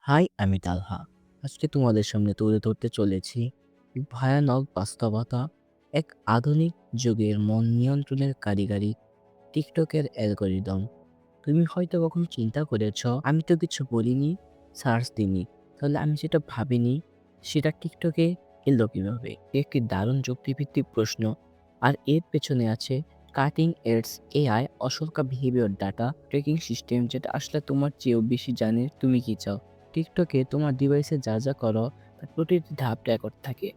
High, আমি তালহা। আজকে তোমাদের সামনে তুলে ধরতে চলেছি এক ভয়ানক বাস্তবতা, এক আধুনিক যুগের মন নিয়ন্ত্রণের কারিগরি টিকটকের অ্যালগরিদম। তুমি হয়তো কখনো চিন্তা করেছ, আমি তো কিছু বলিনি, সার্চ দিইনি, তাহলে আমি যেটা ভাবিনি সেটা টিকটকে এলো কিভাবে? একটি দারুণ যুক্তিভিত্তিক প্রশ্ন, আর এর পেছনে আছে কাটিং এডস এআই অসংখ্য বিহেভিয়ার ডাটা ট্র্যাকিং সিস্টেম, যেটা আসলে তোমার চেয়েও বেশি জানে তুমি কি চাও। টিকটকে তোমার ডিভাইসে যা যা করো তার প্রতিটি ধাপ রেকর্ড থাকে।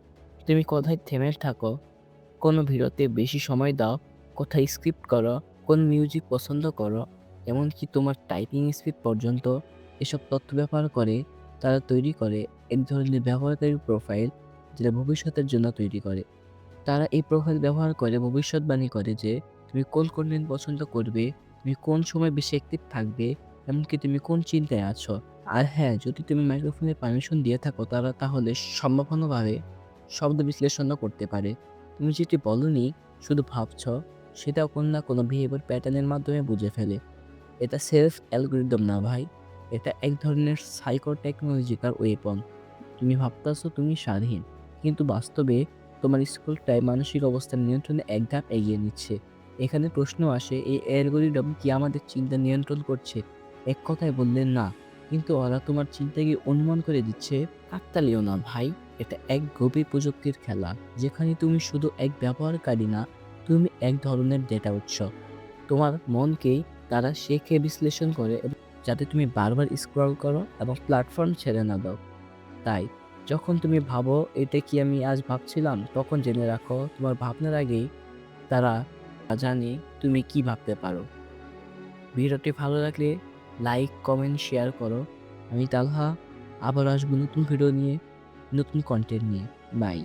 তুমি কোথায় থেমে থাকো, কোন ভিডিওতে বেশি সময় দাও, কোথায় স্ক্রিপ্ট করো, কোন মিউজিক পছন্দ করো, এমনকি তোমার টাইপিং স্পিড পর্যন্ত এসব তথ্য ব্যবহার করে তারা তৈরি করে এক ধরনের ব্যবহারকারী প্রোফাইল, যেটা ভবিষ্যতের জন্য তৈরি করে। তারা এই প্রোফাইল ব্যবহার করে ভবিষ্যৎবাণী করে যে তুমি কোন কনটেন্ট পছন্দ করবে, তুমি কোন সময় বেশি অ্যাক্টিভ থাকবে, এমনকি তুমি কোন চিন্তায় আছো। আর হ্যাঁ, যদি তুমি মাইক্রোফোনের পারমিশন দিয়ে থাকো, তারা তাহলে সম্ভাবনাভাবে শব্দ বিশ্লেষণও করতে পারে। তুমি যেটি বলনি, শুধু ভাবছ, সেটাও কোনো না কোনো বিহেভিয়ার প্যাটার্নের মাধ্যমে বুঝে ফেলে। এটা সেলফ অ্যালগরিদম না ভাই, এটা এক ধরনের সাইকো টেকনোলজিক্যাল ওয়েপন। তুমি ভাবতেছো তুমি স্বাধীন, কিন্তু বাস্তবে তোমার স্কুলটাই মানসিক অবস্থার নিয়ন্ত্রণে এক ধাপ এগিয়ে নিচ্ছে। এখানে প্রশ্ন আসে, এই অ্যালগরিদম কি আমাদের চিন্তা নিয়ন্ত্রণ করছে? এক কথায় বললেন না, কিন্তু ওরা তোমার চিন্তাকে অনুমান করে দিচ্ছে। কাকতালীয় না ভাই, এটা এক গভীর প্রযুক্তির খেলা, যেখানে তুমি শুধু এক ব্যবহারকারী না, তুমি এক ধরনের ডেটা উৎস। তোমার মনকেই তারা শেখে, বিশ্লেষণ করে, যাতে তুমি বারবার স্ক্রল করো এবং প্ল্যাটফর্ম ছেড়ে না দাও। তাই যখন তুমি ভাবো এটা কি আমি আজ ভাবছিলাম, তখন জেনে রাখো তোমার ভাবনার আগেই তারা জানে তুমি কি ভাবতে পারো। ভিডিওটি ভালো লাগলে লাইক, কমেন্ট, শেয়ার করো। আমি তালহা, আবার আসবো নতুন ভিডিও নিয়ে, নতুন কন্টেন্ট নিয়ে। বাই।